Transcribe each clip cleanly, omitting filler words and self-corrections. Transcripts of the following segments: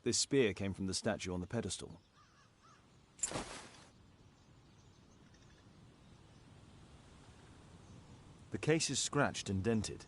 This spear came from the statue on the pedestal. The case is scratched and dented.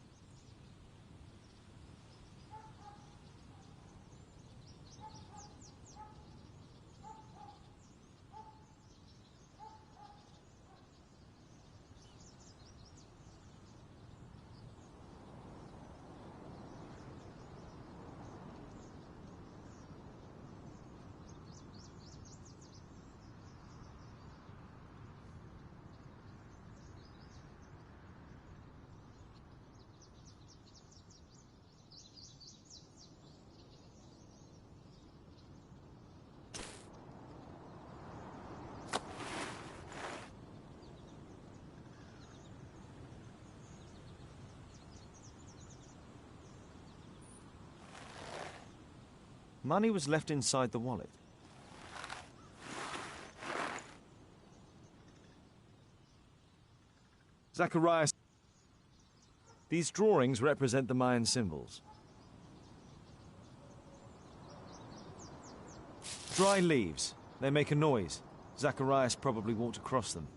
Money was left inside the wallet. Zacharias. These drawings represent the Mayan symbols. Dry leaves. They make a noise. Zacharias probably walked across them.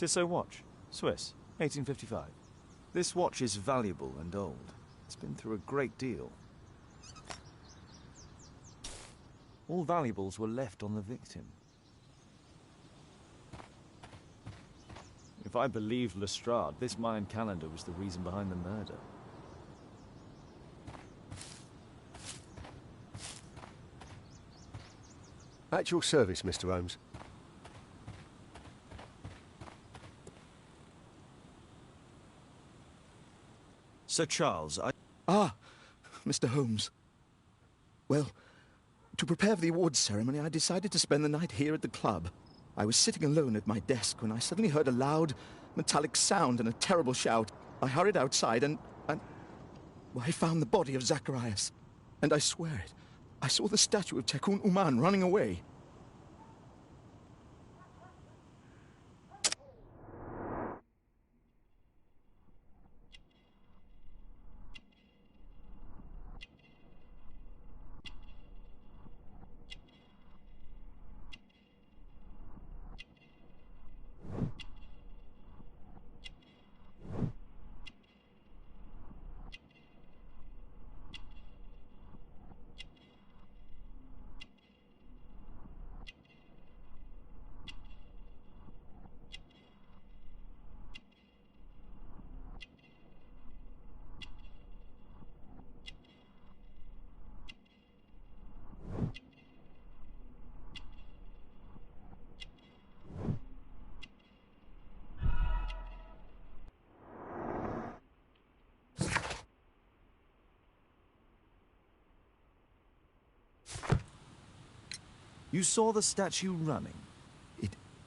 Tissot watch, Swiss, 1855. This watch is valuable and old. It's been through a great deal. All valuables were left on the victim. If I believed Lestrade, this Mayan calendar was the reason behind the murder. At your service, Mr. Holmes. Sir Charles, Ah, Mr. Holmes. Well, to prepare for the awards ceremony, I decided to spend the night here at the club. I was sitting alone at my desk when I suddenly heard a loud, metallic sound and a terrible shout. I hurried outside and well, I found the body of Zacharias. And I swear it, I saw the statue of Tekun Uman running away. you saw the statue running.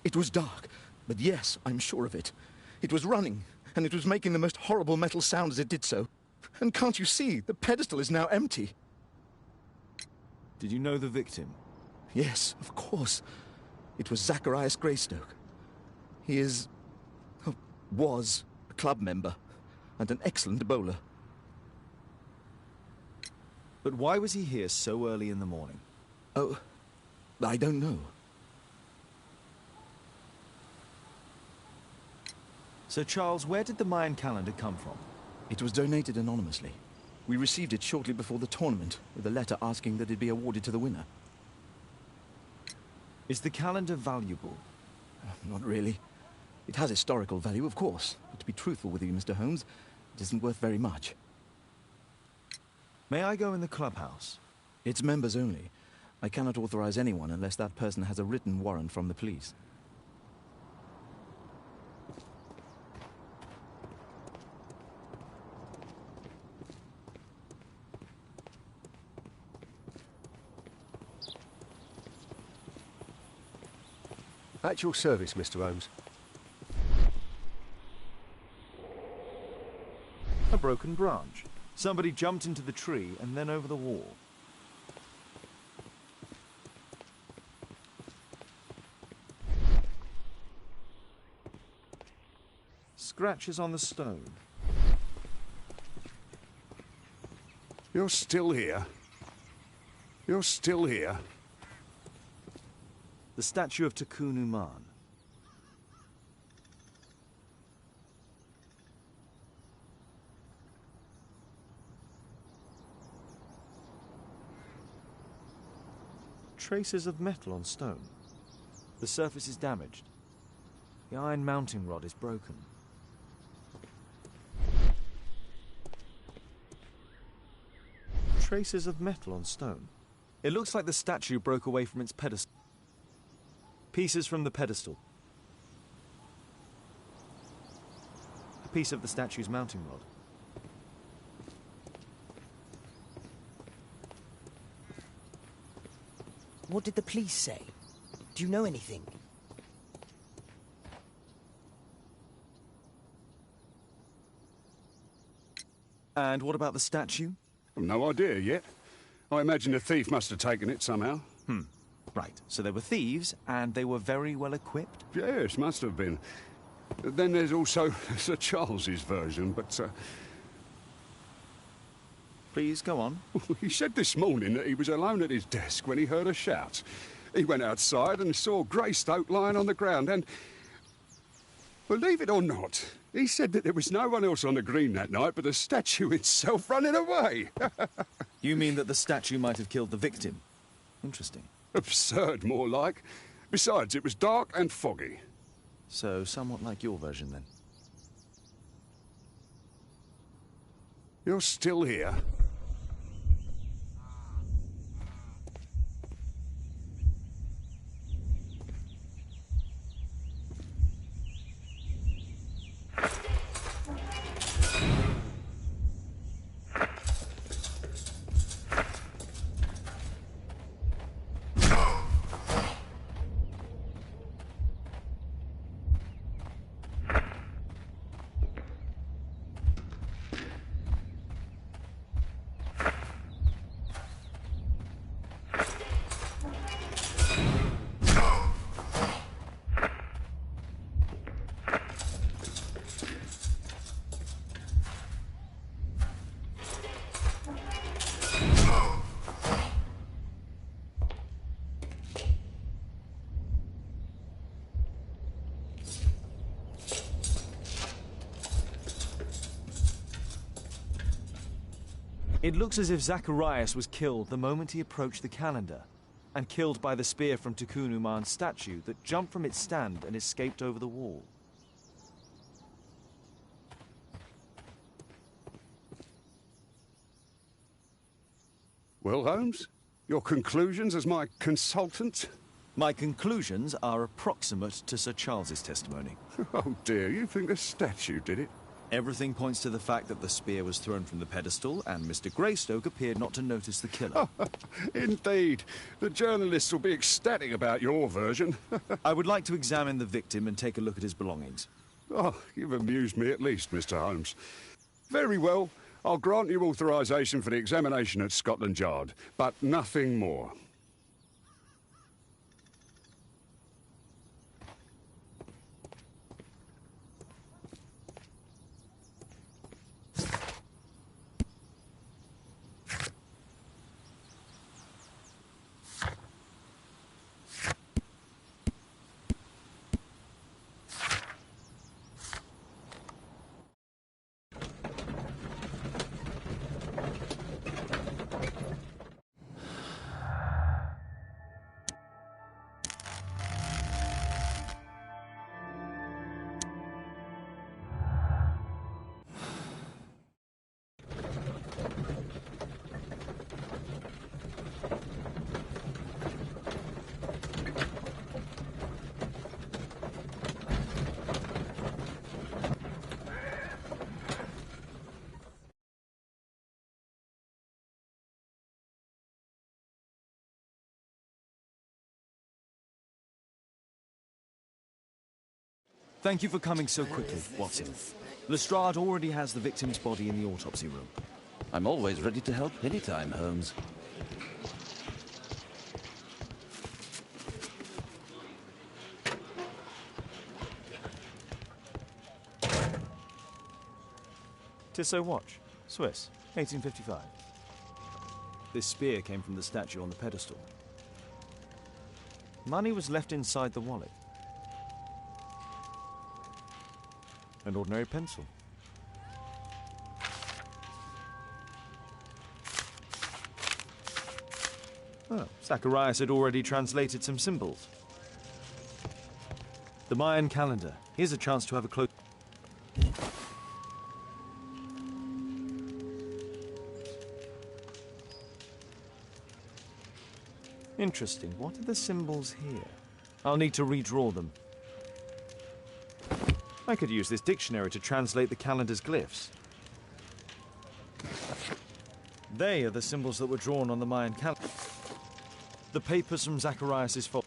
It was dark, but yes, I'm sure of it. It was running, and it was making the most horrible metal sound as it did so. And can't you see? The pedestal is now empty. Did you know the victim? Yes, of course. It was Zacharias Greystoke. He is... oh, was a club member, and an excellent bowler. But why was he here so early in the morning? Oh, I don't know. Sir Charles, where did the Mayan calendar come from? It was donated anonymously. We received it shortly before the tournament, with a letter asking that it be awarded to the winner. Is the calendar valuable? Not really. It has historical value, of course. But to be truthful with you, Mr. Holmes, it isn't worth very much. May I go in the clubhouse? It's members only. I cannot authorize anyone unless that person has a written warrant from the police. At your service, Mr. Holmes. A broken branch. Somebody jumped into the tree and then over the wall. Scratches on the stone. You're still here? You're still here? The statue of Tikkun Uman. Traces of metal on stone. The surface is damaged. The iron mounting rod is broken. Traces of metal on stone. It looks like the statue broke away from its pedestal. Pieces from the pedestal. A piece of the statue's mounting rod. What did the police say? Do you know anything? And what about the statue? I've no idea yet. I imagine the thief must have taken it somehow. Right, so they were thieves, and they were very well equipped? Yes, must have been. Then there's also Sir Charles's version, but Please, go on. he said this morning that he was alone at his desk when he heard a shout. He went outside and saw Greystoke lying on the ground and... believe it or not, he said that there was no one else on the green that night but the statue itself running away. You mean that the statue might have killed the victim? Interesting. Absurd, more like. Besides, it was dark and foggy. So, somewhat like your version, then. You're still here? It looks as if Zacharias was killed the moment he approached the calendar, and killed by the spear from Tikkun Uman's statue that jumped from its stand and escaped over the wall. Well, Holmes, your conclusions as my consultant? My conclusions are approximate to Sir Charles's testimony. Oh dear, you think the statue did it? Everything points to the fact that the spear was thrown from the pedestal, and Mr. Greystoke appeared not to notice the killer. Indeed. The journalists will be ecstatic about your version. I would like to examine the victim and take a look at his belongings. Oh, you've amused me at least, Mr. Holmes. Very well. I'll grant you authorisation for the examination at Scotland Yard, but nothing more. Thank you for coming so quickly, Watson. Lestrade already has the victim's body in the autopsy room. I'm always ready to help anytime, Holmes. Tissot watch, Swiss, 1855. This spear came from the statue on the pedestal. Money was left inside the wallet. An ordinary pencil. Oh, Zacharias had already translated some symbols. The Mayan calendar. Here's a chance to have a close... Interesting. What are the symbols here? I'll need to redraw them. I could use this dictionary to translate the calendar's glyphs. They are the symbols that were drawn on the Mayan calendar. The papers from Zacharias' fault.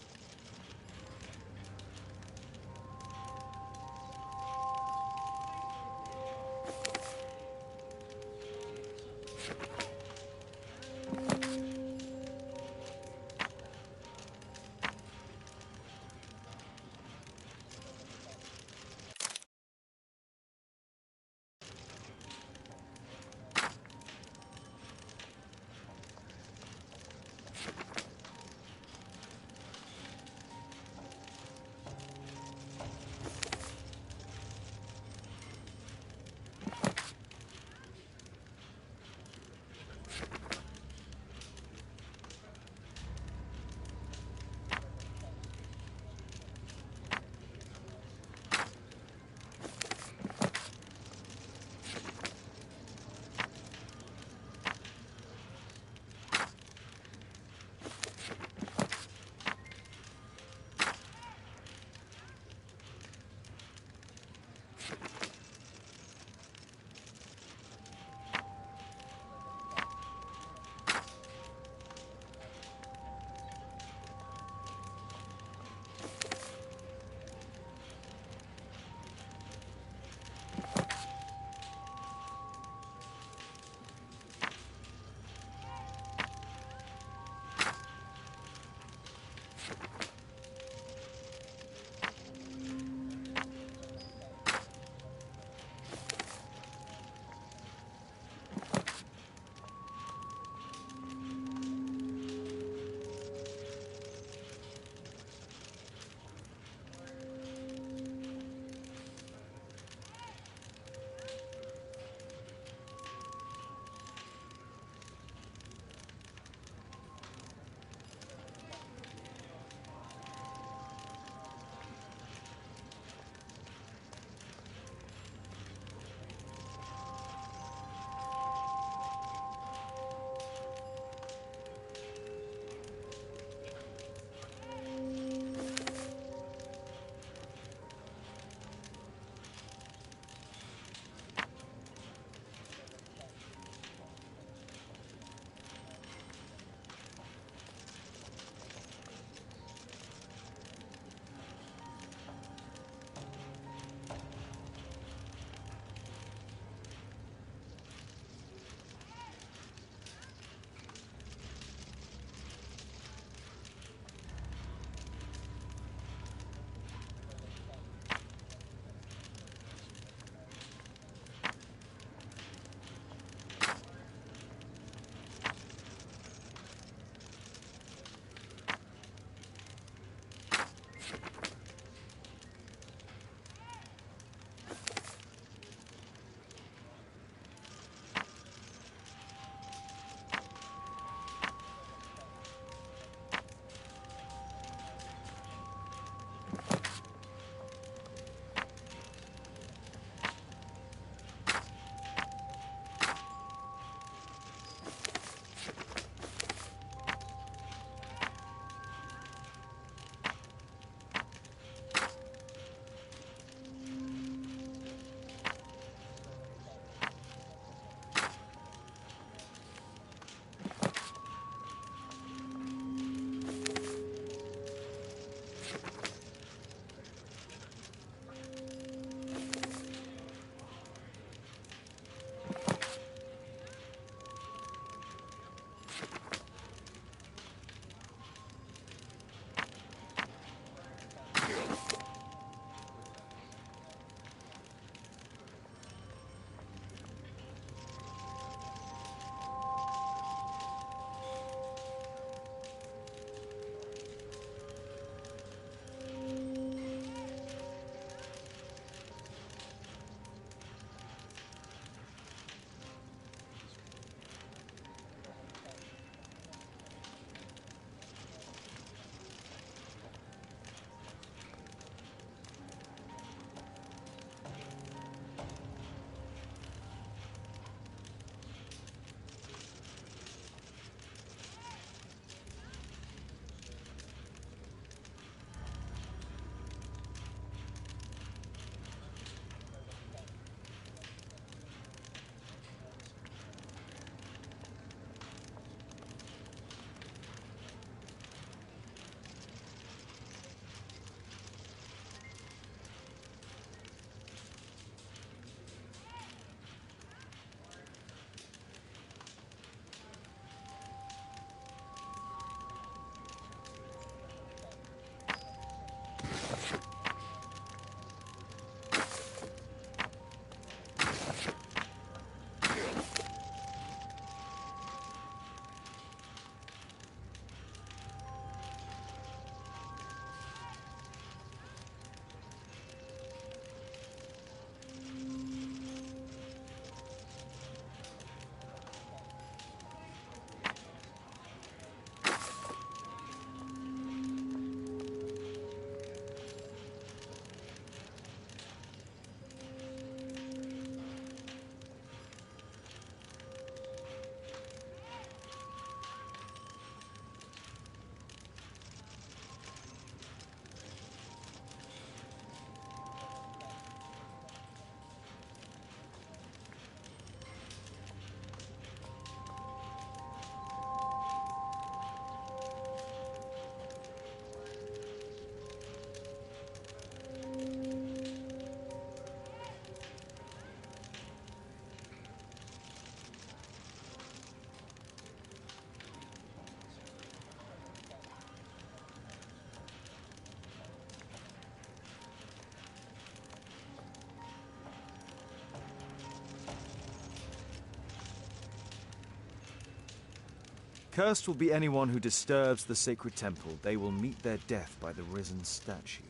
Cursed will be anyone who disturbs the sacred temple. They will meet their death by the risen statue.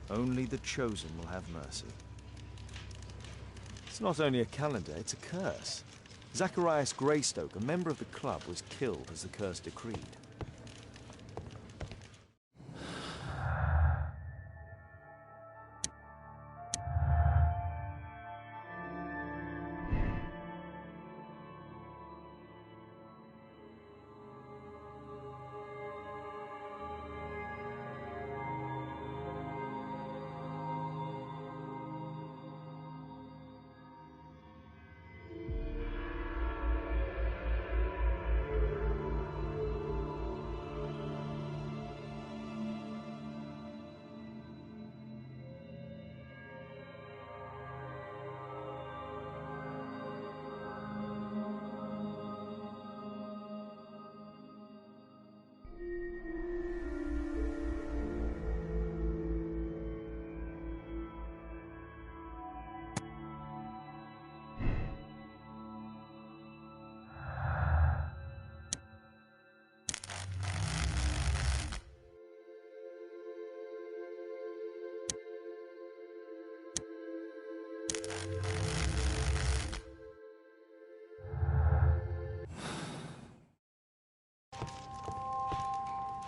Only the chosen will have mercy. It's not only a calendar, it's a curse. Zacharias Greystoke, a member of the club, was killed as the curse decreed.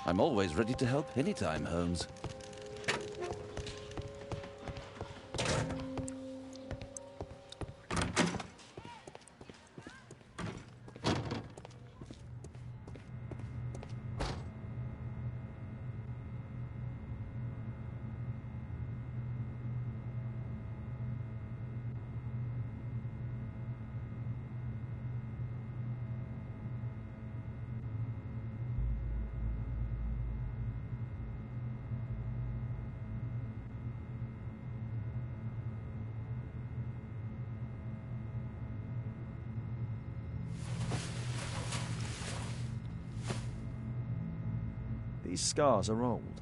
I'm always ready to help anytime, Holmes. These scars are old.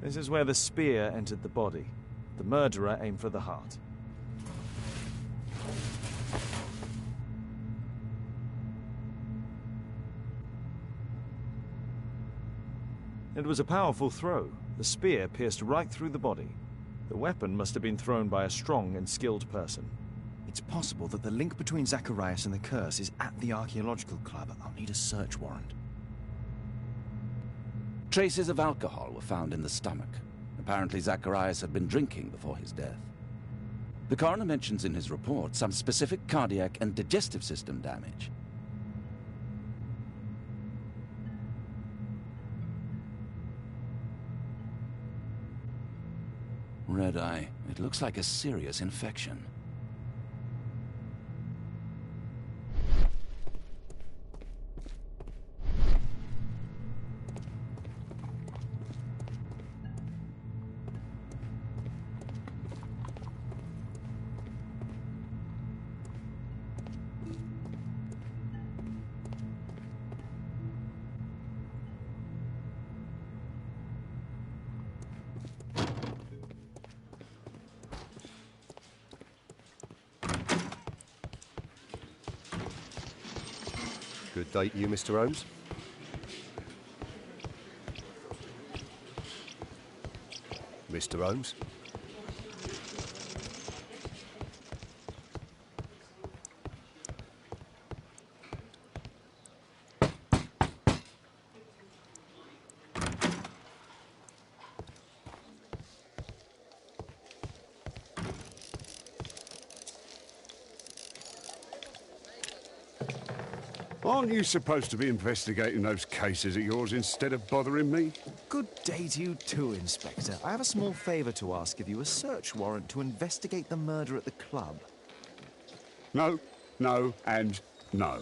This is where the spear entered the body. The murderer aimed for the heart. It was a powerful throw. The spear pierced right through the body. The weapon must have been thrown by a strong and skilled person. It's possible that the link between Zacharias and the curse is at the archaeological club. I'll need a search warrant. Traces of alcohol were found in the stomach. Apparently Zacharias had been drinking before his death. The coroner mentions in his report some specific cardiac and digestive system damage. Red eye. It looks like a serious infection. Good day to you, Mr. Holmes. Mr. Holmes. Aren't you supposed to be investigating those cases of yours instead of bothering me? Good day to you too, Inspector. I have a small favor to ask of you, a search warrant to investigate the murder at the club. No, no, and no.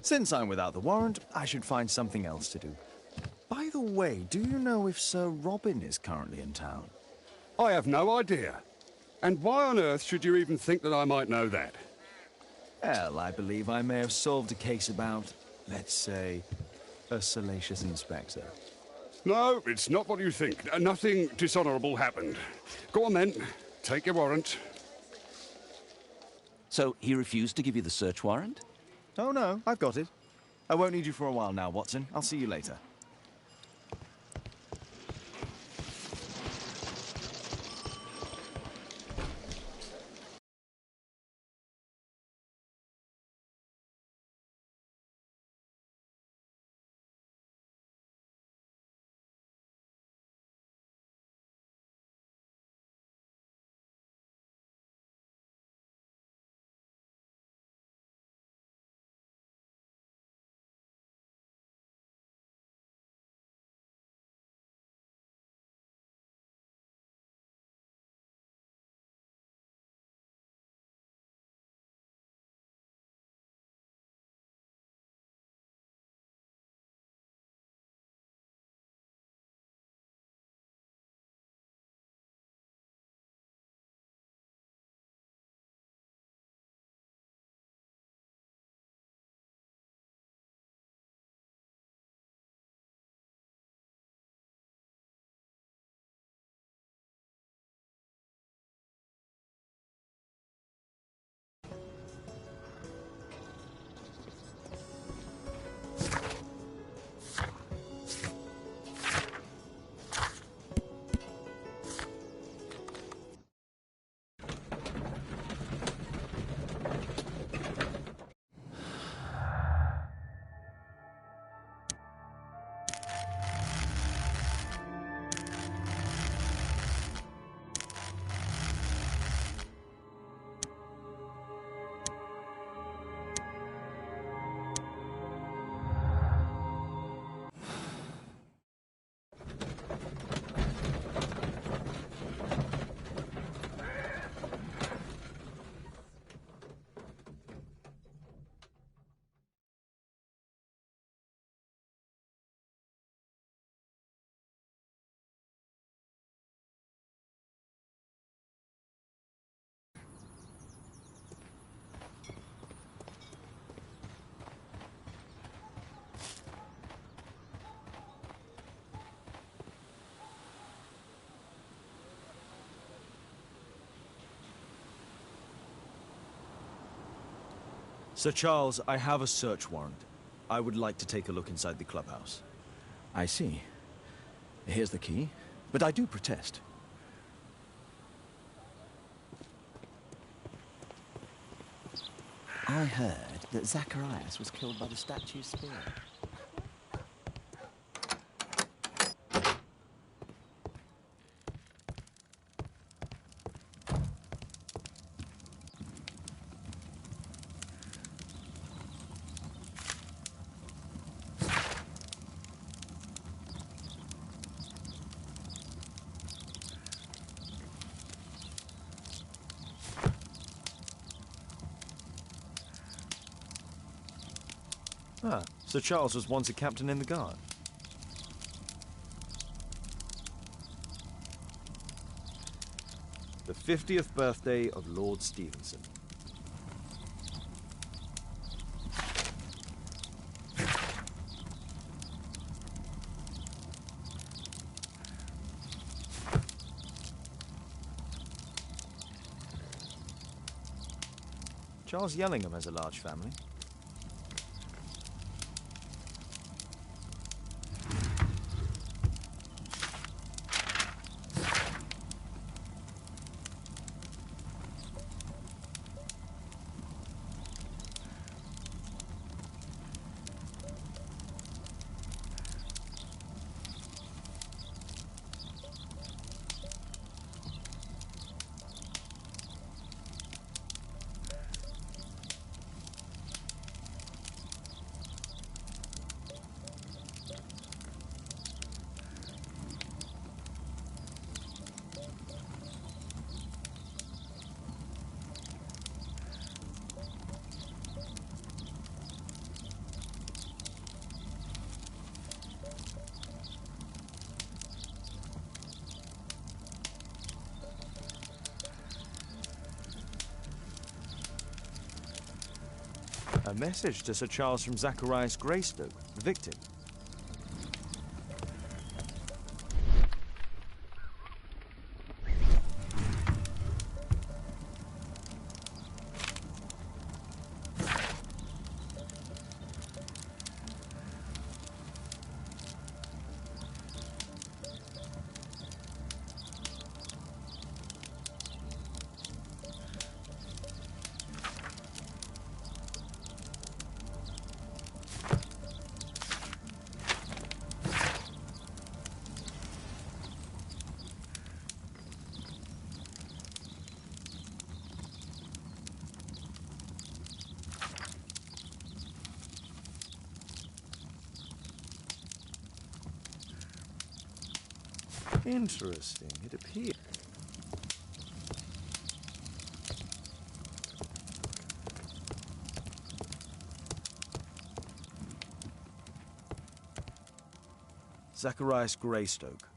Since I'm without the warrant, I should find something else to do. By the way, do you know if Sir Robin is currently in town? I have no idea. And why on earth should you even think that I might know that? Well, I believe I may have solved a case about, let's say, a salacious inspector. No, it's not what you think. Nothing dishonourable happened. Go on then. Take your warrant. So he refused to give you the search warrant? Oh no, I've got it. I won't need you for a while now, Watson. I'll see you later. Sir Charles, I have a search warrant. I would like to take a look inside the clubhouse. I see. Here's the key, but I do protest. I heard that Zacharias was killed by the statue's spear. Ah, Sir Charles was once a captain in the guard. The 50th birthday of Lord Stevenson. Charles Yellingham has a large family. A message to Sir Charles from Zacharias Greystoke, the victim. Interesting. It appears. Zacharias Greystoke.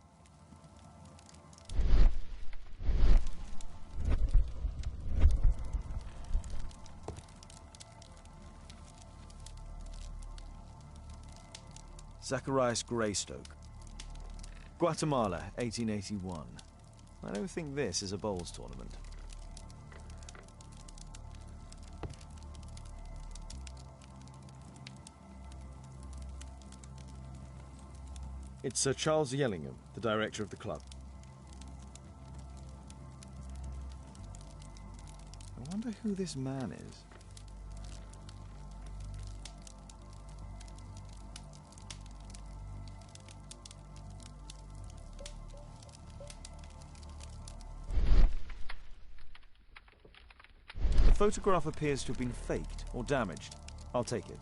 Zacharias Greystoke. Guatemala, 1881. I don't think this is a bowls tournament. It's Sir Charles Yellingham, the director of the club. I wonder who this man is. The photograph appears to have been faked or damaged. I'll take it.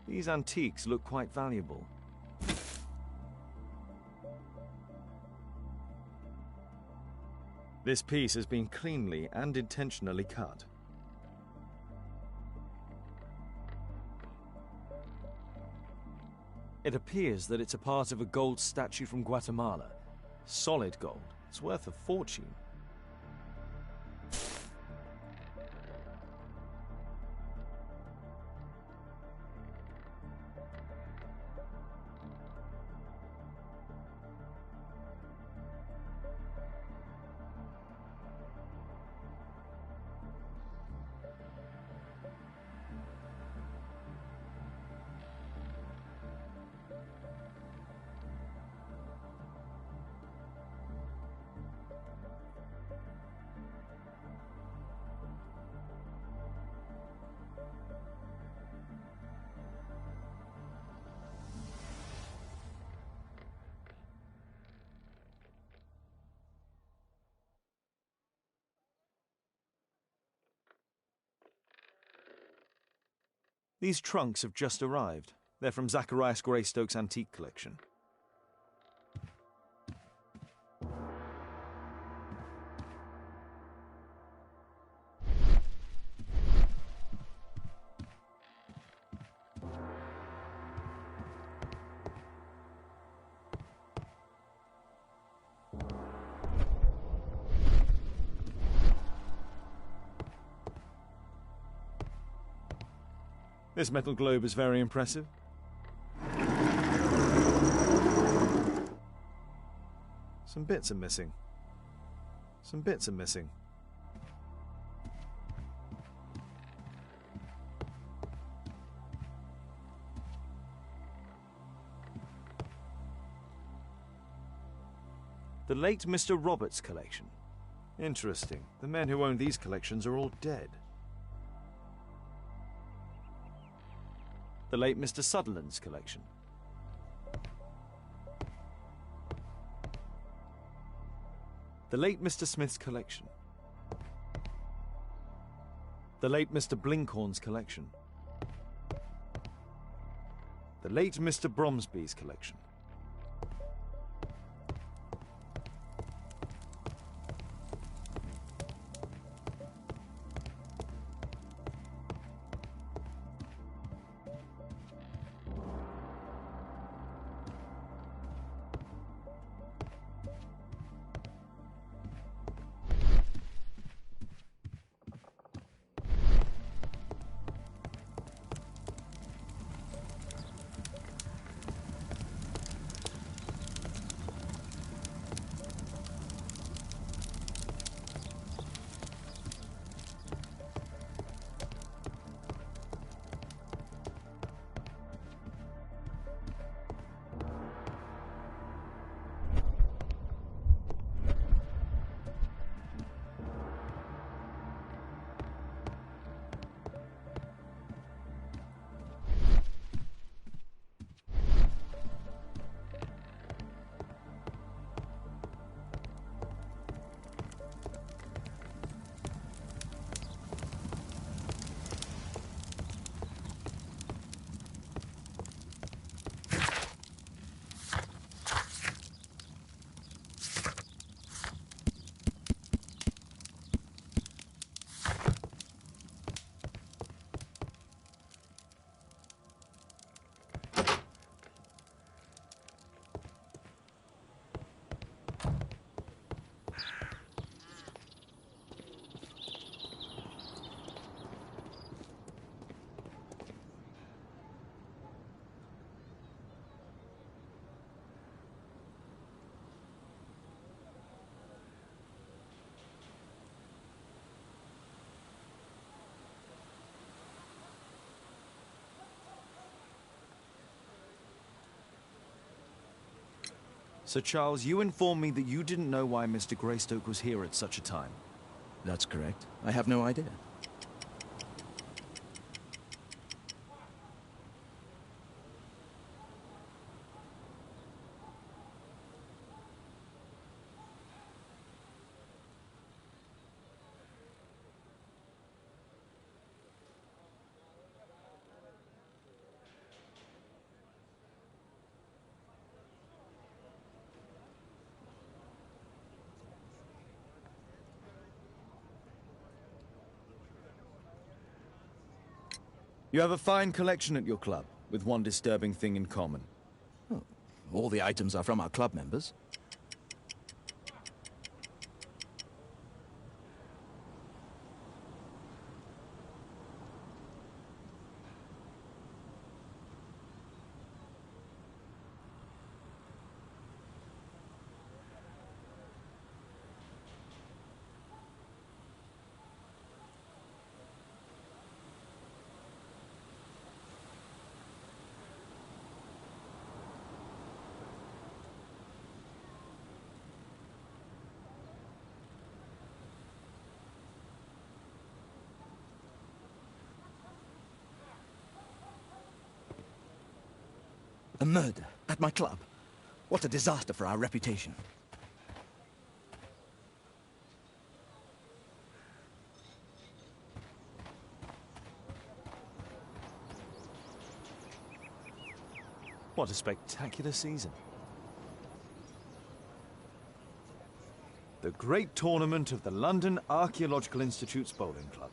These antiques look quite valuable. This piece has been cleanly and intentionally cut. It appears that it's a part of a gold statue from Guatemala. Solid gold. It's worth a fortune. These trunks have just arrived. They're from Zacharias Greystoke's antique collection. This metal globe is very impressive. Some bits are missing. Some bits are missing. The late Mr. Roberts' collection. Interesting. The men who own these collections are all dead. The late Mr. Sutherland's collection. The late Mr. Smith's collection. The late Mr. Blinkhorn's collection. The late Mr. Bromsby's collection. Sir Charles, you informed me that you didn't know why Mr. Greystoke was here at such a time. That's correct. I have no idea. You have a fine collection at your club, with one disturbing thing in common. Oh, all the items are from our club members. A murder at my club. What a disaster for our reputation. What a spectacular season. The great tournament of the London Archaeological Institute's bowling club.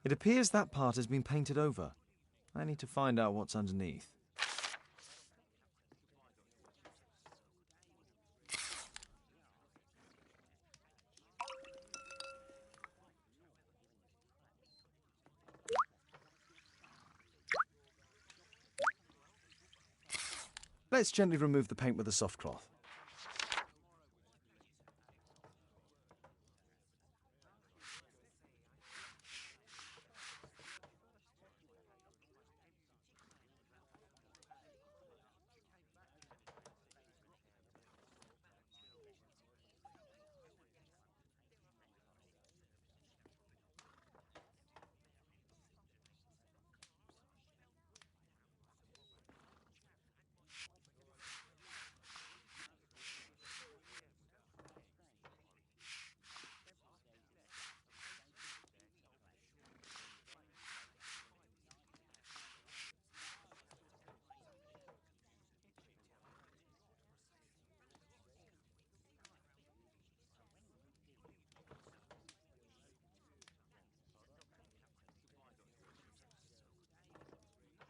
It appears that part has been painted over. I need to find out what's underneath. Let's gently remove the paint with a soft cloth.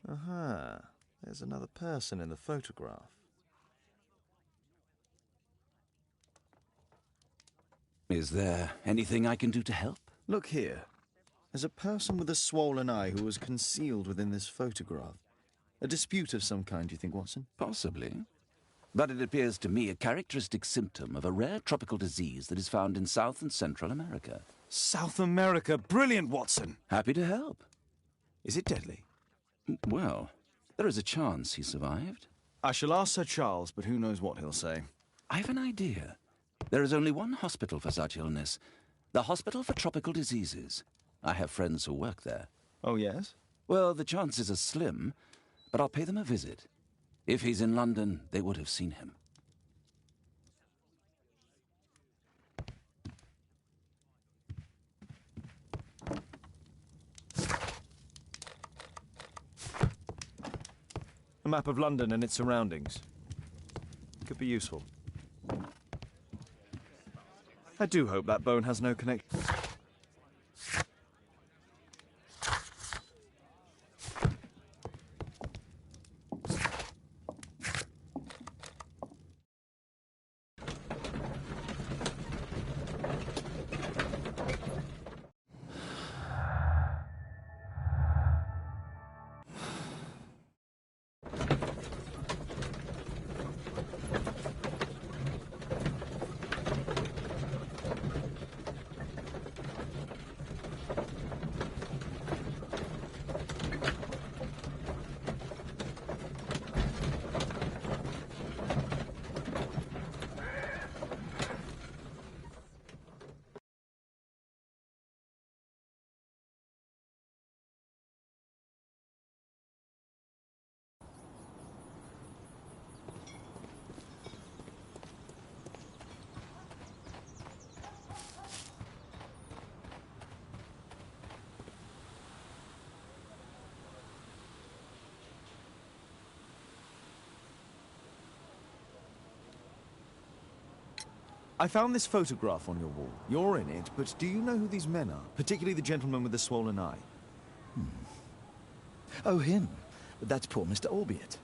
Aha, there's another person in the photograph. Is there anything I can do to help? Look here. There's a person with a swollen eye who was concealed within this photograph. A dispute of some kind, do you think, Watson? Possibly. But it appears to me a characteristic symptom of a rare tropical disease that is found in South and Central America. South America! Brilliant, Watson! Happy to help. Is it deadly? Well, there is a chance he survived. I shall ask Sir Charles, but who knows what he'll say. I have an idea. There is only one hospital for such illness. The Hospital for Tropical Diseases. I have friends who work there. Oh, yes? Well, the chances are slim, but I'll pay them a visit. If he's in London, they would have seen him. A map of London and its surroundings. Could be useful. I do hope that bone has no connection. I found this photograph on your wall. You're in it, but do you know who these men are? Particularly the gentleman with the swollen eye. Oh, him. But that's poor Mr. Albiot.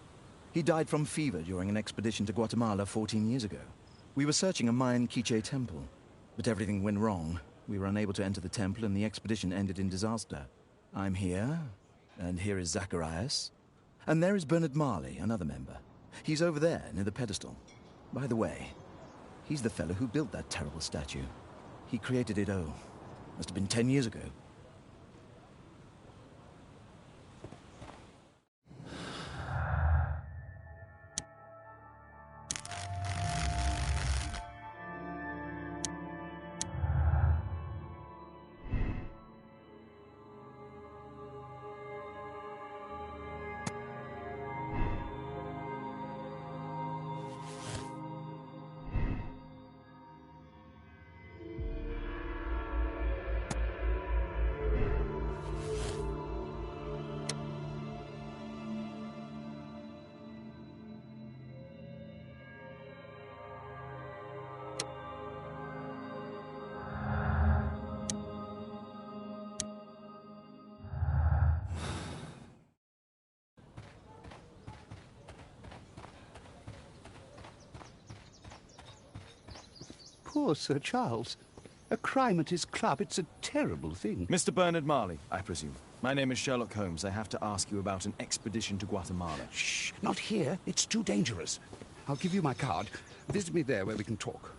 He died from fever during an expedition to Guatemala 14 years ago. We were searching a Mayan Quiche temple, but everything went wrong. We were unable to enter the temple, and the expedition ended in disaster. I'm here, and here is Zacharias. And there is Bernard Marley, another member. He's over there, near the pedestal. By the way, he's the fellow who built that terrible statue. He created it, must have been 10 years ago. Poor Sir Charles. A crime at his club, it's a terrible thing. Mr. Bernard Marley, I presume. My name is Sherlock Holmes. I have to ask you about an expedition to Guatemala. Shh, not here. It's too dangerous. I'll give you my card. Visit me there where we can talk.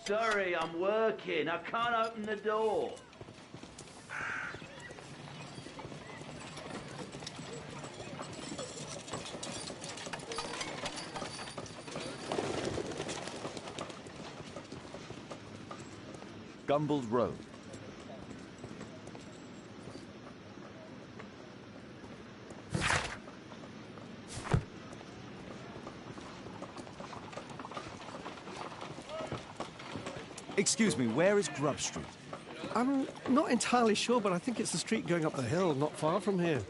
Sorry, I'm working. I can't open the door. Gumbled Road. Excuse me, where is Grub Street? I'm not entirely sure, but I think it's the street going up the hill, not far from here.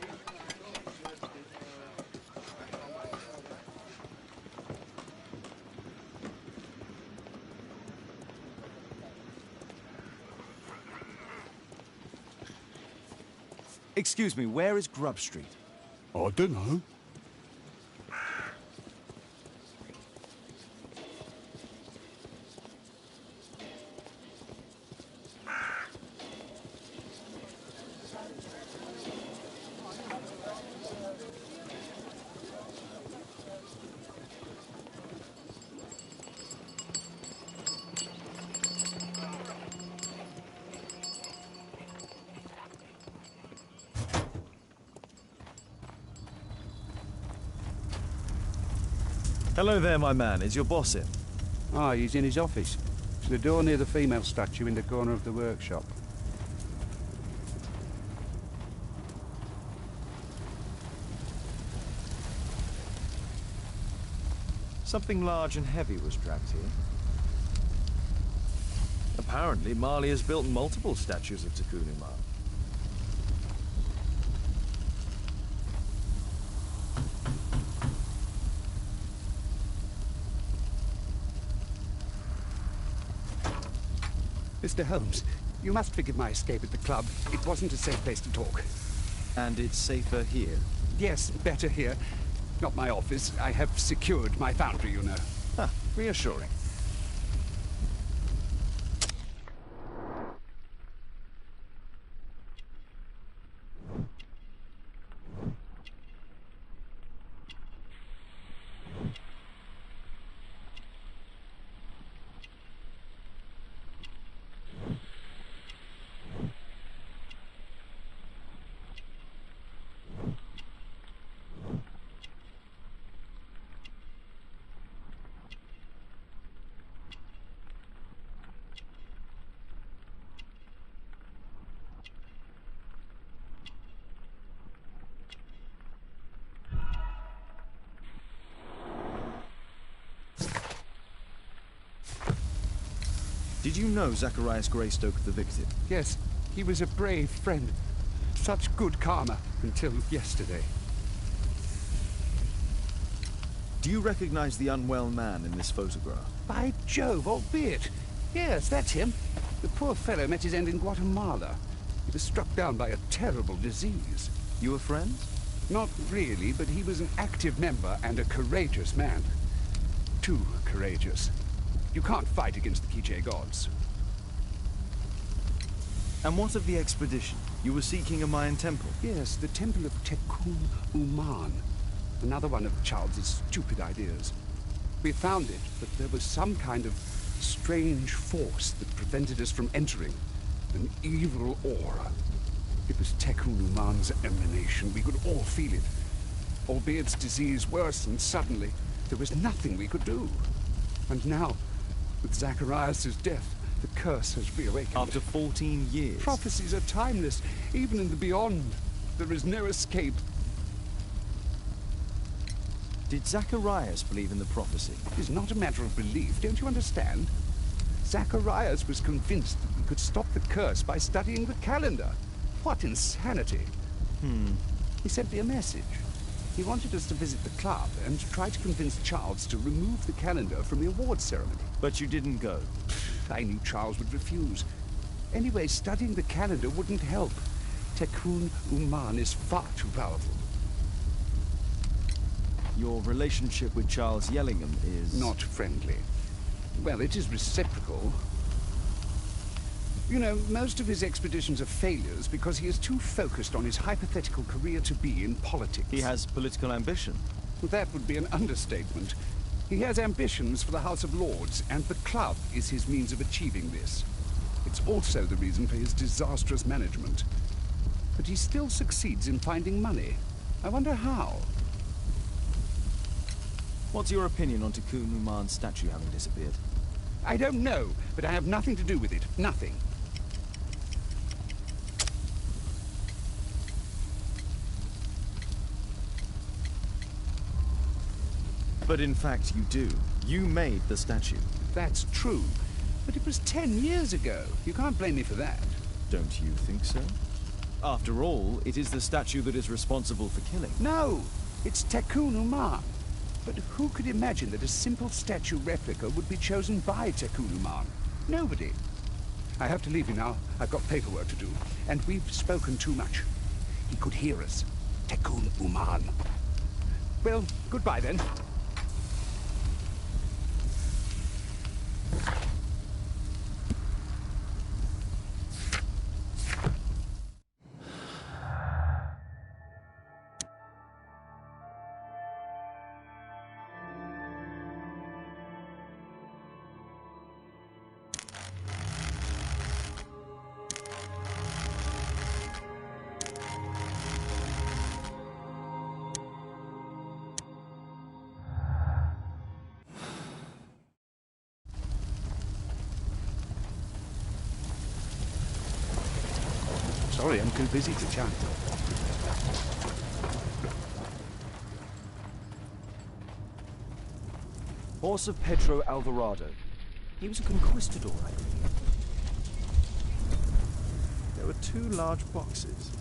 Excuse me, where is Grub Street? I don't know. Hello there, my man. Is your boss in? Ah, he's in his office. It's the door near the female statue in the corner of the workshop. Something large and heavy was dragged here. Apparently, Marley has built multiple statues of Takunuma. Mr. Holmes, you must forgive my escape at the club. It wasn't a safe place to talk. And it's safer here? Yes, better here. Not my office. I have secured my foundry, you know. Huh, reassuring. Did you know Zacharias Greystoke, the victim? Yes, he was a brave friend. Such good karma until yesterday. Do you recognize the unwell man in this photograph? By Jove, albeit. Yes, that's him. The poor fellow met his end in Guatemala. He was struck down by a terrible disease. You were friends? Not really, but he was an active member and a courageous man. Too courageous. You can't fight against the Quiche gods. And what of the expedition? You were seeking a Mayan temple? Yes, the temple of Tekun Uman. Another one of Charles's stupid ideas. We found it, but there was some kind of strange force that prevented us from entering. An evil aura. It was Tekun Uman's emanation. We could all feel it. Albeit its disease worsened suddenly, there was nothing we could do. And now, with Zacharias' death, the curse has reawakened. After 14 years? Prophecies are timeless. Even in the beyond, there is no escape. Did Zacharias believe in the prophecy? It is not a matter of belief, don't you understand? Zacharias was convinced that we could stop the curse by studying the calendar. What insanity! He sent me a message. He wanted us to visit the club and try to convince Charles to remove the calendar from the awards ceremony. But you didn't go? I knew Charles would refuse. Anyway, studying the calendar wouldn't help. Tekun Uman is far too powerful. Your relationship with Charles Yellingham is... Not friendly. Well, it is reciprocal. You know, most of his expeditions are failures because he is too focused on his hypothetical career to be in politics. He has political ambition. That would be an understatement. He has ambitions for the House of Lords, and the club is his means of achieving this. It's also the reason for his disastrous management. But he still succeeds in finding money. I wonder how. What's your opinion on Tekun Uman's statue having disappeared? I don't know, but I have nothing to do with it. Nothing. But in fact you do. You made the statue. That's true. But it was 10 years ago. You can't blame me for that. Don't you think so? After all, it is the statue that is responsible for killing. No! It's Tekun Uman. But who could imagine that a simple statue replica would be chosen by Tekun Uman? Nobody. I have to leave you now. I've got paperwork to do. And we've spoken too much. He could hear us. Tekun Uman. Well, goodbye then. Sorry, I'm too busy to chat. Horse of Pedro Alvarado. He was a conquistador, I believe. There were 2 large boxes.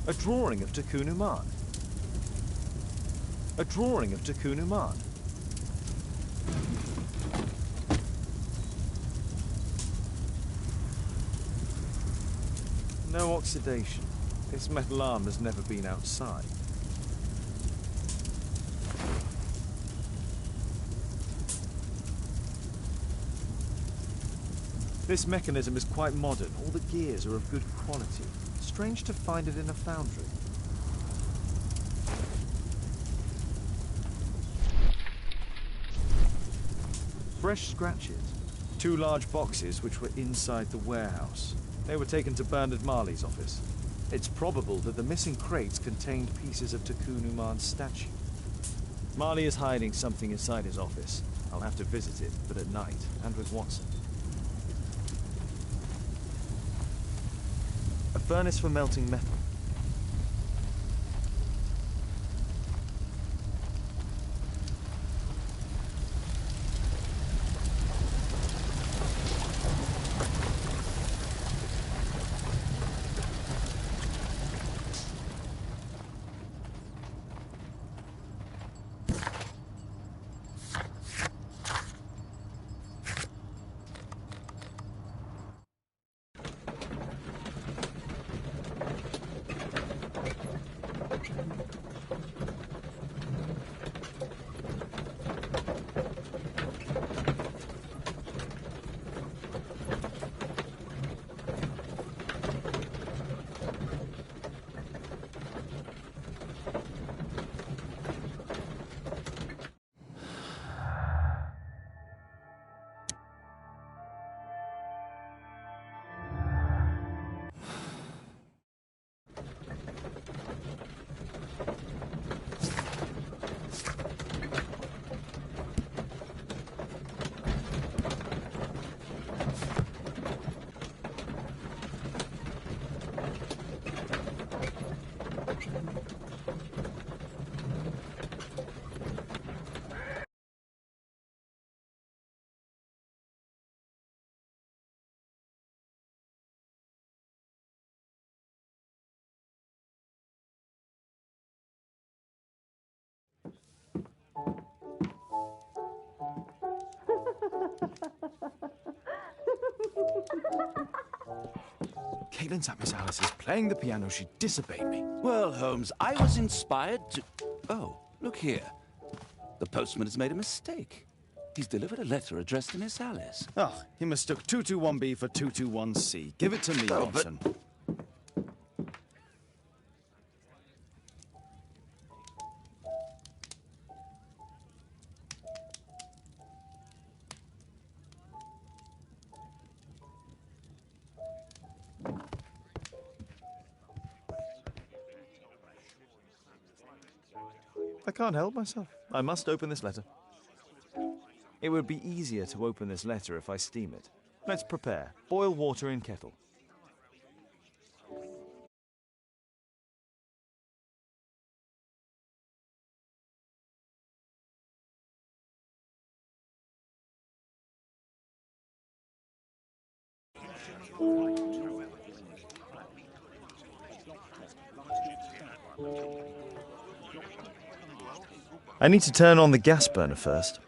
A drawing of Tekun Uman. A drawing of Tekun Uman. No oxidation. This metal arm has never been outside. This mechanism is quite modern. All the gears are of good quality. Strange to find it in a foundry. Fresh scratches. 2 large boxes which were inside the warehouse. They were taken to Bernard Marley's office. It's probable that the missing crates contained pieces of Tekun Uman's statue. Marley is hiding something inside his office. I'll have to visit it, but at night, and with Watson. A furnace for melting metal. Caitlin's at Miss Alice's playing the piano. She disobeyed me. Well, Holmes, I was inspired to... Oh, look here. The postman has made a mistake. He's delivered a letter addressed to Miss Alice. Oh, he mistook 221B for 221C. Give it to me, Oh, but- Watson. I can't help myself. I must open this letter. It would be easier to open this letter if I steam it. Let's prepare. Boil water in kettle. I need to turn on the gas burner first.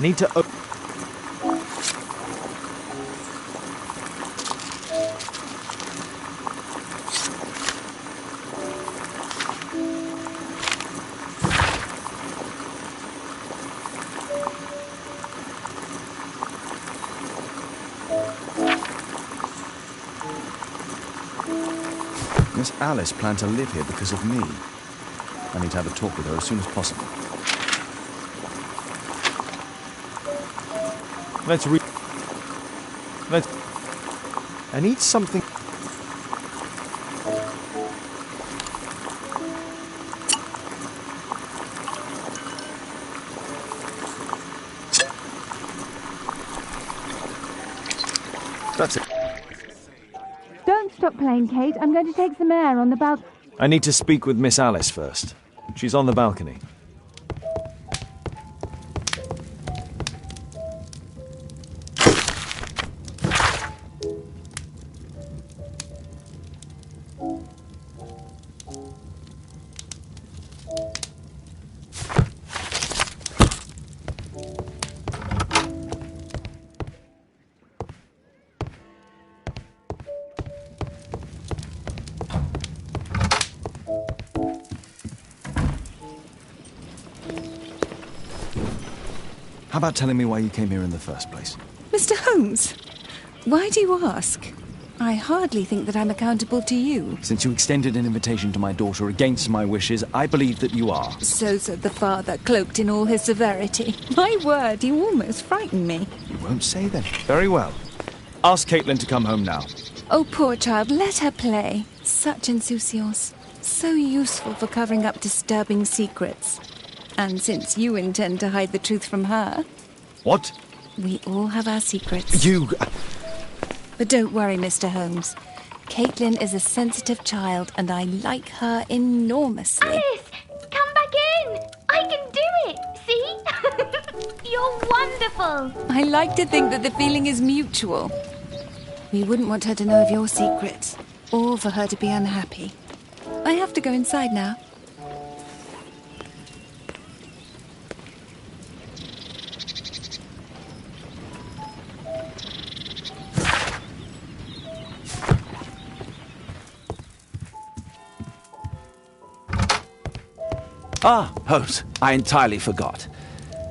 I need to open... Miss Alice planned to live here because of me. I need to have a talk with her as soon as possible. Let's I need something... That's it. Don't stop playing, Kate. I'm going to take some air on the balcony. I need to speak with Miss Alice first. She's on the balcony. How about telling me why you came here in the first place? Mr. Holmes, why do you ask? I hardly think that I'm accountable to you. Since you extended an invitation to my daughter against my wishes, I believe that you are. So said the father, cloaked in all his severity. My word, you almost frightened me. You won't say then. Very well. Ask Caitlin to come home now. Oh, poor child, let her play. Such insouciance. So useful for covering up disturbing secrets. And since you intend to hide the truth from her... What? We all have our secrets. You... But don't worry, Mr. Holmes. Caitlin is a sensitive child, and I like her enormously. Alice, come back in. I can do it. See? You're wonderful. I like to think that the feeling is mutual. We wouldn't want her to know of your secrets, or for her to be unhappy. I have to go inside now. Ah, Holmes, I entirely forgot.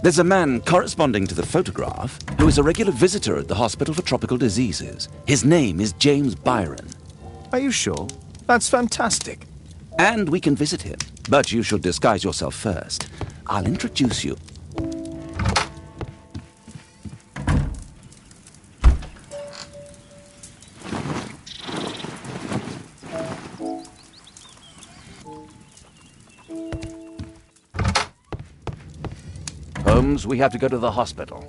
There's a man corresponding to the photograph who is a regular visitor at the Hospital for Tropical Diseases. His name is James Byron. Are you sure? That's fantastic. And we can visit him, but you should disguise yourself first. I'll introduce you. Holmes. We have to go to the hospital.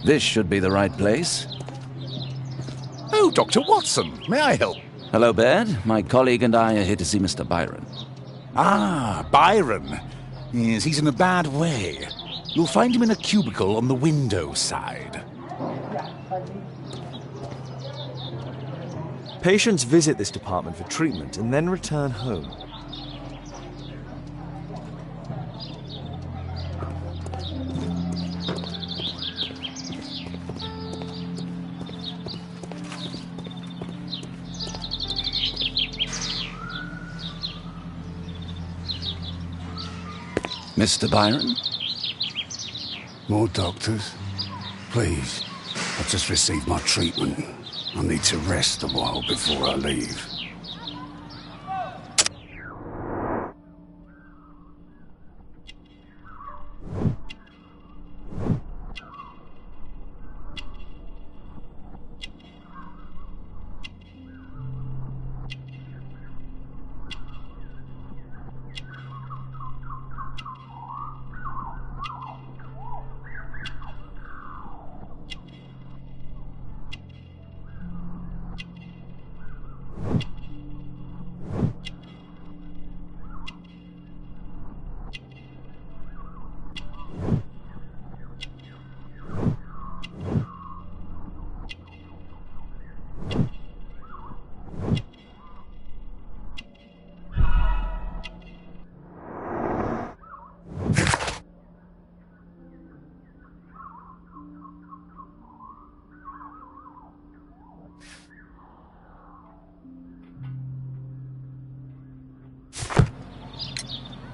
This should be the right place. Oh, Dr. Watson, may I help? Hello, Baird. My colleague and I are here to see Mr. Byron. Ah, Byron. Yes, he's in a bad way. You'll find him in a cubicle on the window side. Patients visit this department for treatment and then return home. Mr. Byron? More doctors? Please. I've just received my treatment. I need to rest a while before I leave.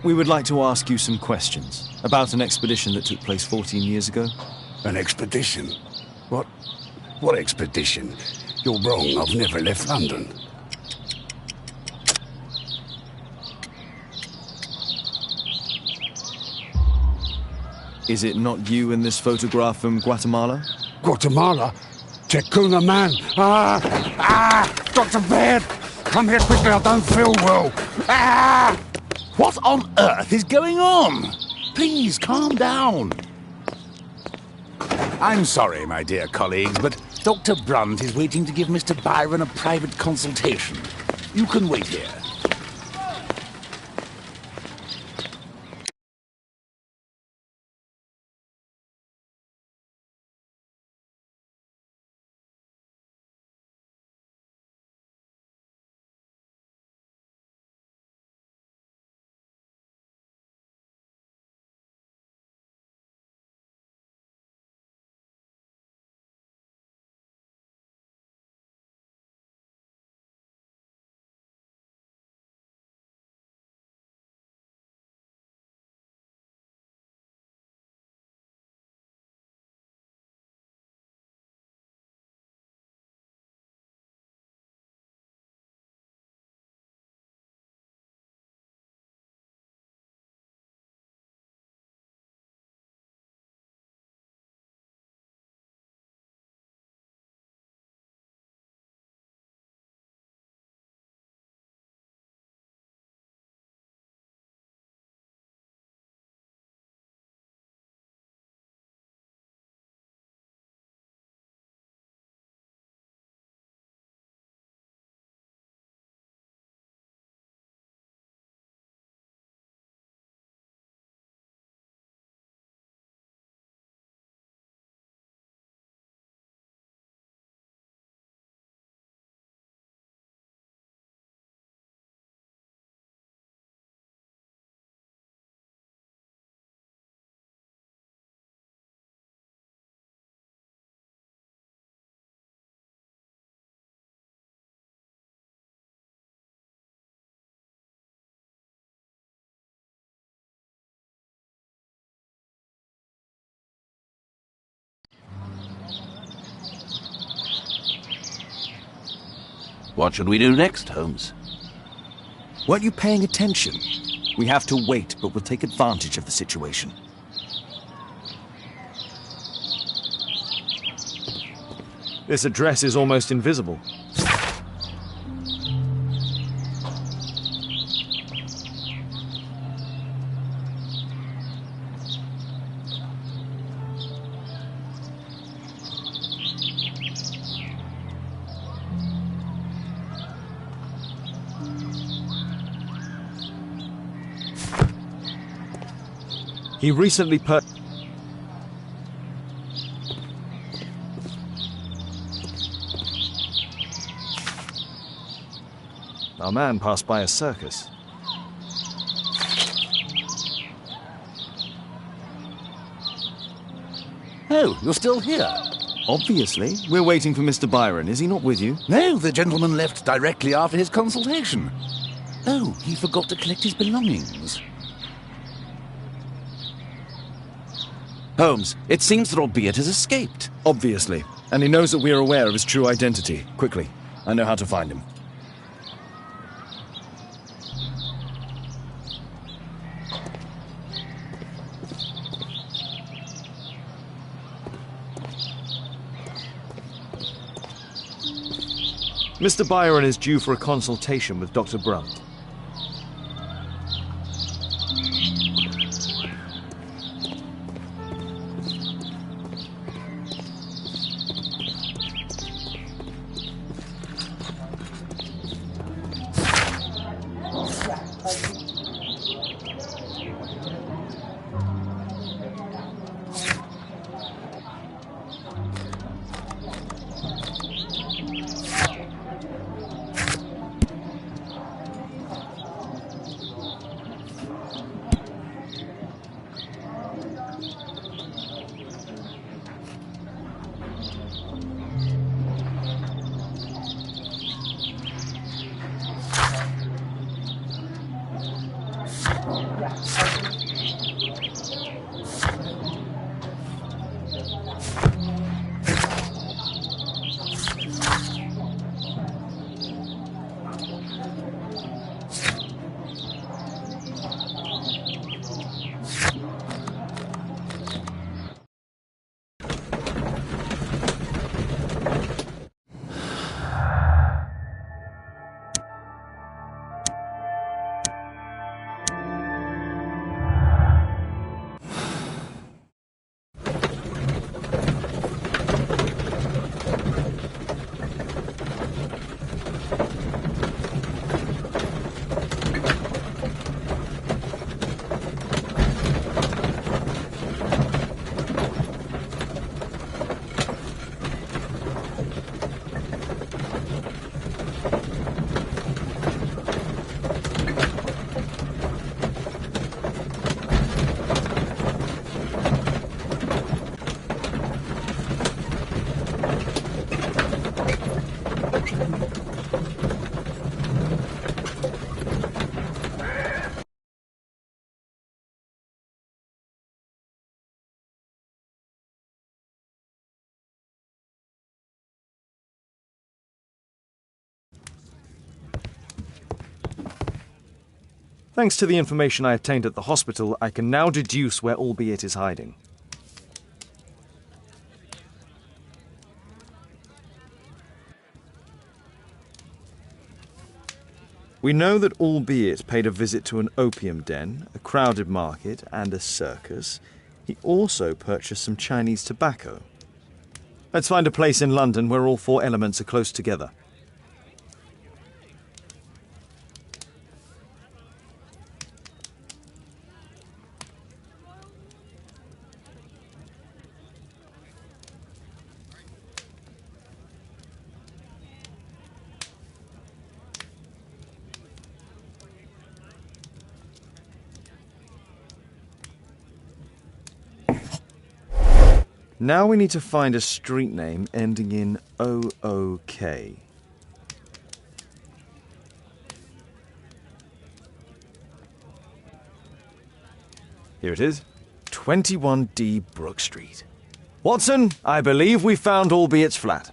We would like to ask you some questions about an expedition that took place 14 years ago. An expedition? What expedition? You're wrong, I've never left London. Is it not you in this photograph from Guatemala? Guatemala? Tecuna man! Dr. Baird! Come here quickly, I don't feel well! What on earth is going on? Please, calm down. I'm sorry, my dear colleagues, but Dr. Brunt is waiting to give Mr. Byron a private consultation. You can wait here. What should we do next, Holmes? Weren't you paying attention? We have to wait, but we'll take advantage of the situation. This address is almost invisible. He recently Our man passed by a circus. Oh, you're still here? Obviously. We're waiting for Mr. Byron. Is he not with you? No, the gentleman left directly after his consultation. Oh, he forgot to collect his belongings. Holmes, it seems that Albeit has escaped. Obviously. And he knows that we're aware of his true identity. Quickly. I know how to find him. Mr. Byron is due for a consultation with Dr. Brunt. Thanks to the information I obtained at the hospital, I can now deduce where Albeit is hiding. We know that Albeit paid a visit to an opium den, a crowded market, and a circus. He also purchased some Chinese tobacco. Let's find a place in London where all four elements are close together. Now we need to find a street name ending in OOK. Here it is. 21D Brook Street. Watson, I believe we found Albeit's flat.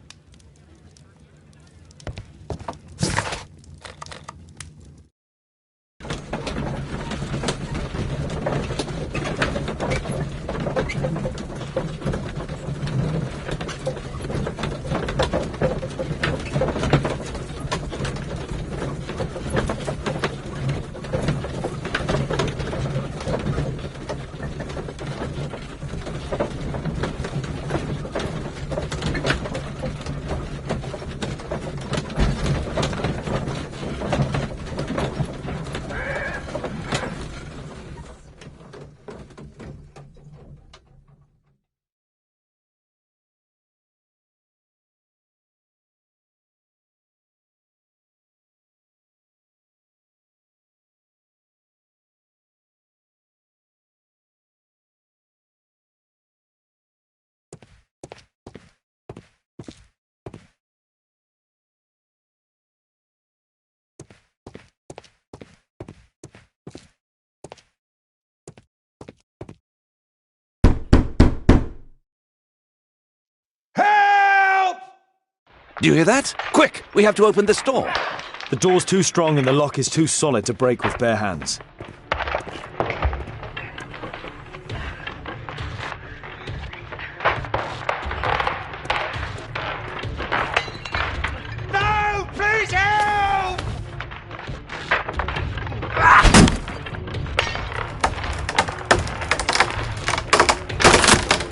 Do you hear that? Quick! We have to open this door. The door's too strong and the lock is too solid to break with bare hands. No! Please help!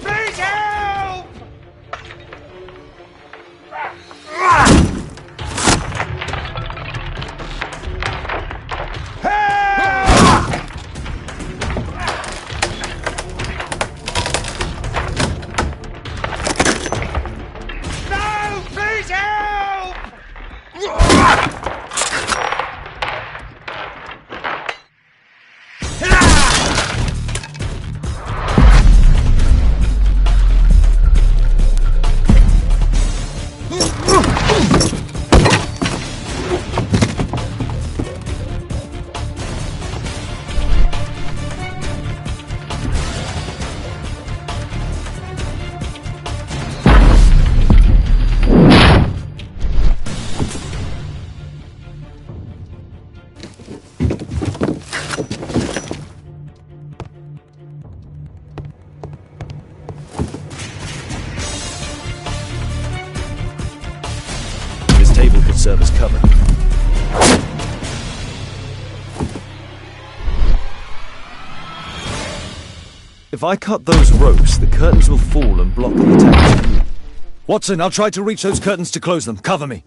Please help! No! Please help! This table could serve as cover. If I cut those ropes, the curtains will fall and block the attacker's view. Watson, I'll try to reach those curtains to close them. Cover me.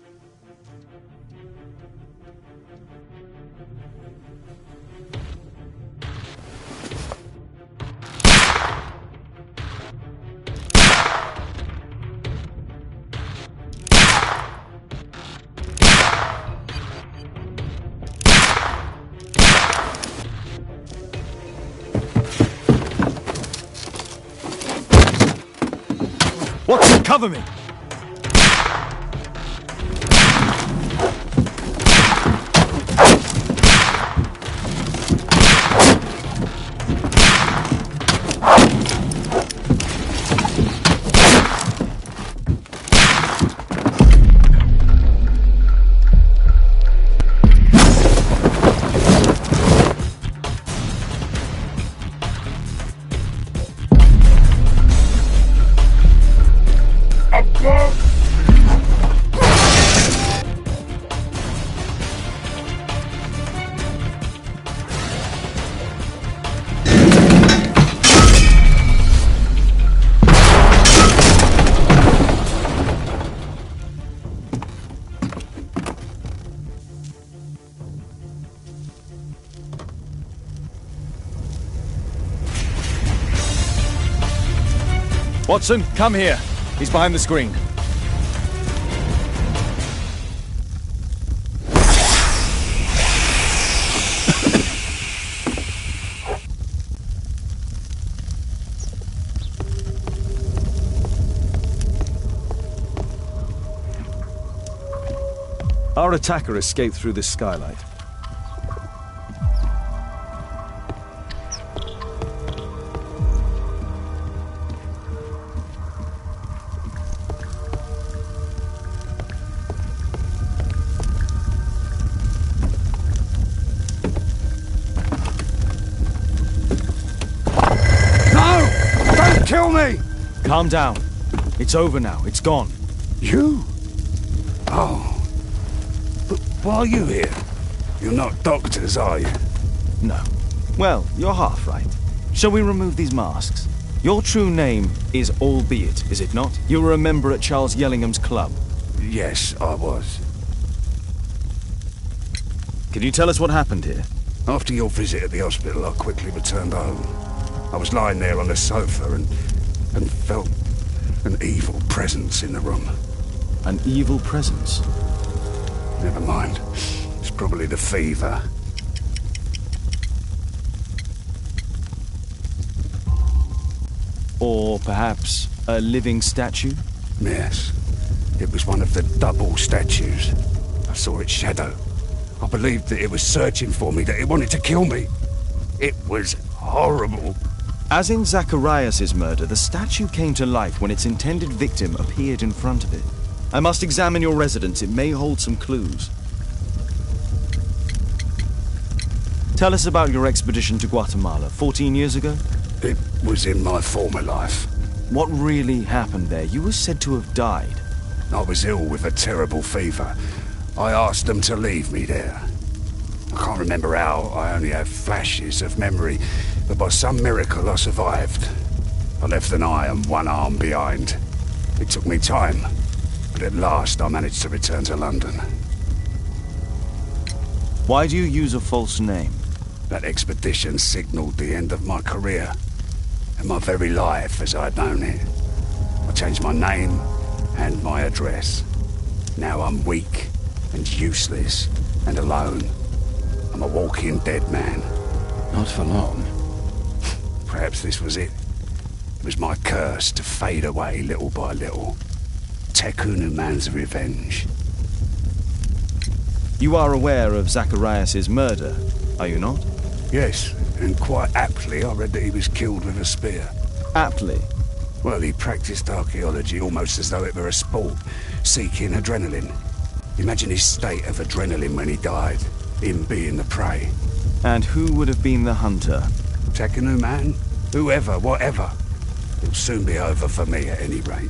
Watson, cover me! Watson, come here. He's behind the screen. Our attacker escaped through this skylight. Kill me! Calm down. It's over now. It's gone. You? Oh. But why are you here? You're not doctors, are you? No. Well, you're half right. Shall we remove these masks? Your true name is Albeit, is it not? You were a member at Charles Yellingham's club. Yes, I was. Can you tell us what happened here? After your visit at the hospital, I quickly returned home. I was lying there on the sofa and felt an evil presence in the room. An evil presence? Never mind. It's probably the fever. Or perhaps a living statue? Yes. It was one of the double statues. I saw its shadow. I believed that it was searching for me, that it wanted to kill me. It was horrible. As in Zacharias' murder, the statue came to life when its intended victim appeared in front of it. I must examine your residence. It may hold some clues. Tell us about your expedition to Guatemala 14 years ago. It was in my former life. What really happened there? You were said to have died. I was ill with a terrible fever. I asked them to leave me there. I can't remember how, I only have flashes of memory, but by some miracle I survived. I left an eye and one arm behind. It took me time, but at last I managed to return to London. Why do you use a false name? That expedition signaled the end of my career, and my very life as I'd known it. I changed my name and my address. Now I'm weak and useless and alone. I'm a walking dead man. Not for long. Perhaps this was it. It was my curse to fade away little by little. Tekunu man's revenge. You are aware of Zacharias' murder, are you not? Yes, and quite aptly I read that he was killed with a spear. Aptly? Well, he practiced archaeology almost as though it were a sport, seeking adrenaline. Imagine his state of adrenaline when he died, him being the prey. And who would have been the hunter? Tekunu man? Whoever, whatever. It'll soon be over for me at any rate.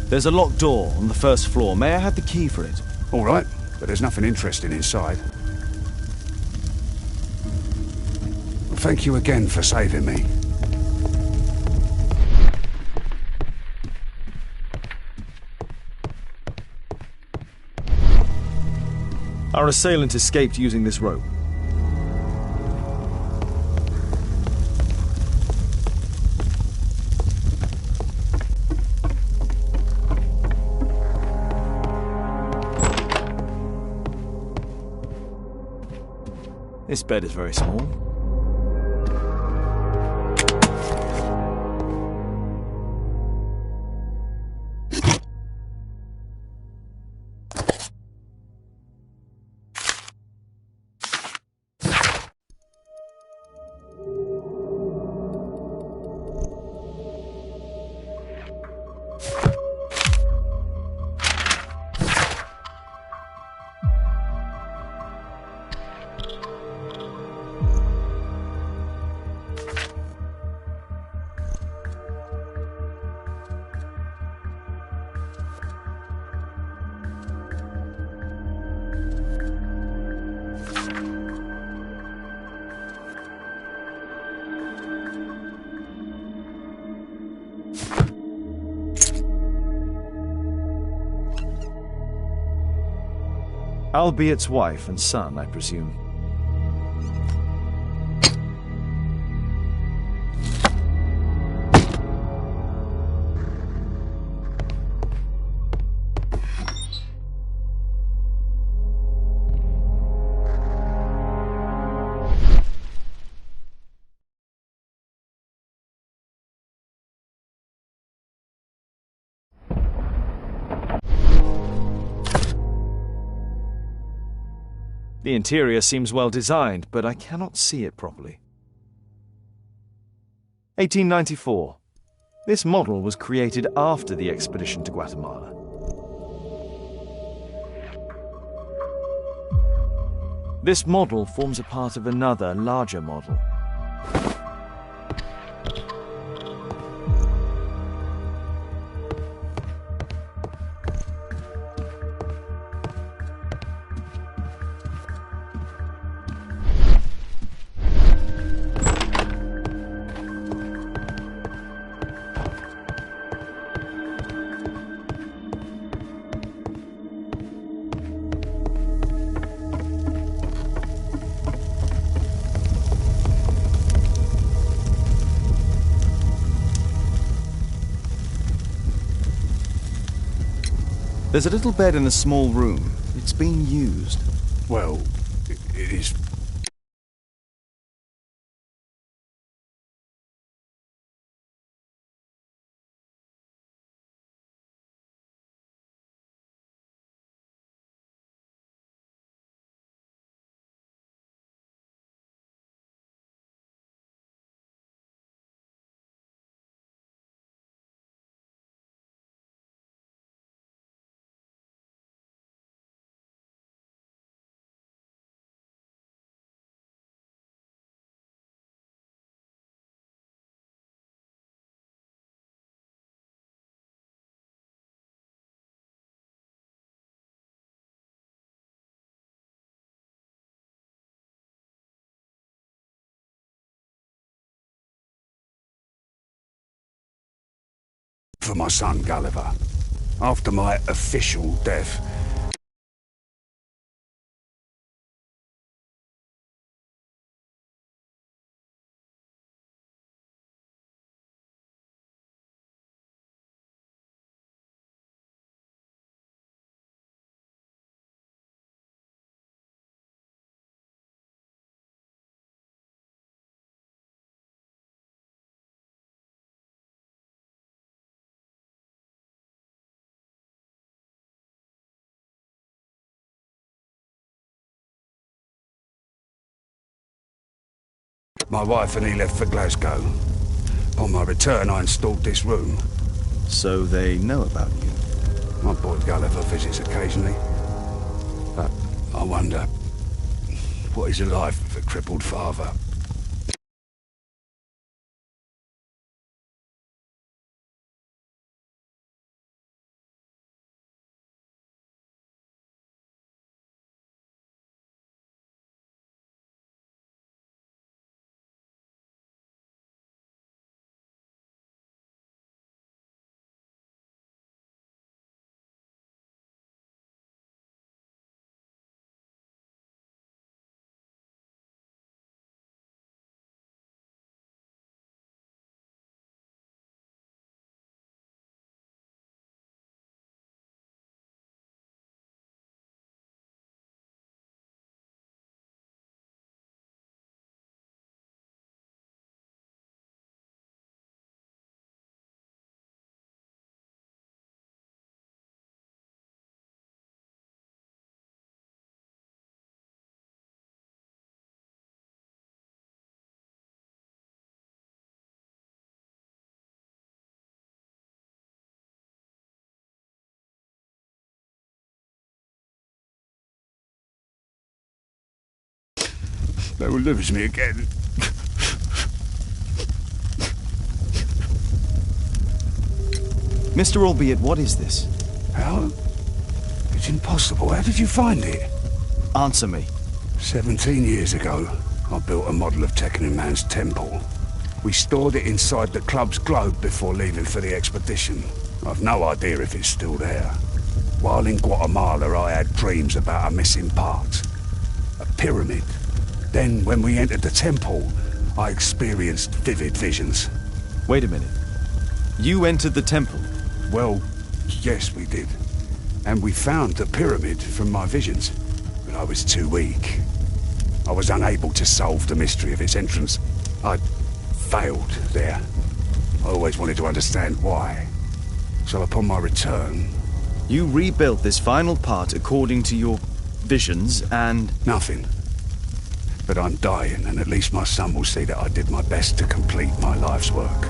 There's a locked door on the first floor. May I have the key for it? All right, but there's nothing interesting inside. Well, thank you again for saving me. Our assailant escaped using this rope. This bed is very small. Albiet's wife and son, I presume. The interior seems well designed, but I cannot see it properly. 1894. This model was created after the expedition to Guatemala. This model forms a part of another, larger model. There's a little bed in a small room. It's been used. Well, it is for my son Gulliver. After my official death, my wife and he left for Glasgow. On my return, I installed this room. So they know about you? My boy Gulliver visits occasionally. But I wonder, what is a life with a crippled father? They will lose me again. Mr. Albeit, what is this? How? It's impossible. How did you find it? Answer me. 17 years ago, I built a model of Tekkening Man's temple. We stored it inside the club's globe before leaving for the expedition. I've no idea if it's still there. While in Guatemala, I had dreams about a missing part. A pyramid. Then, when we entered the temple, I experienced vivid visions. Wait a minute. You entered the temple? Well, yes, we did. And we found the pyramid from my visions. But I was too weak. I was unable to solve the mystery of its entrance. I failed there. I always wanted to understand why. So upon my return... You rebuilt this final part according to your visions and... Nothing. But I'm dying, and at least my son will see that I did my best to complete my life's work.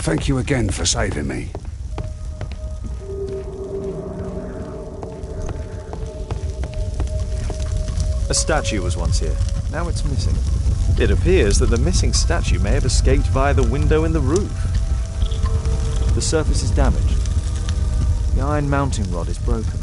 Thank you again for saving me. A statue was once here. Now it's missing. It appears that the missing statue may have escaped via the window in the roof. The surface is damaged. The iron mounting rod is broken.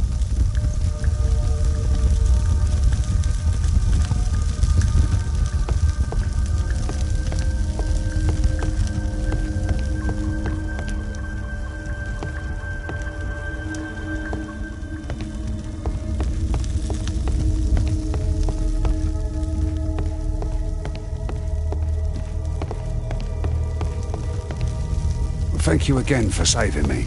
Thank you again for saving me.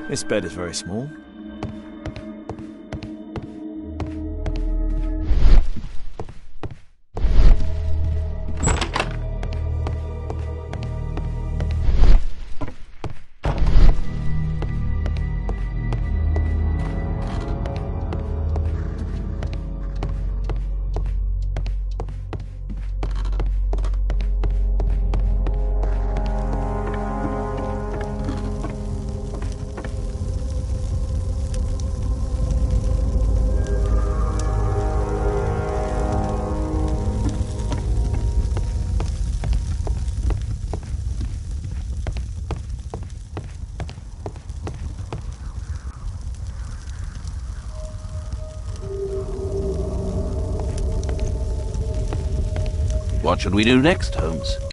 This bed is very small. What should we do next, Holmes?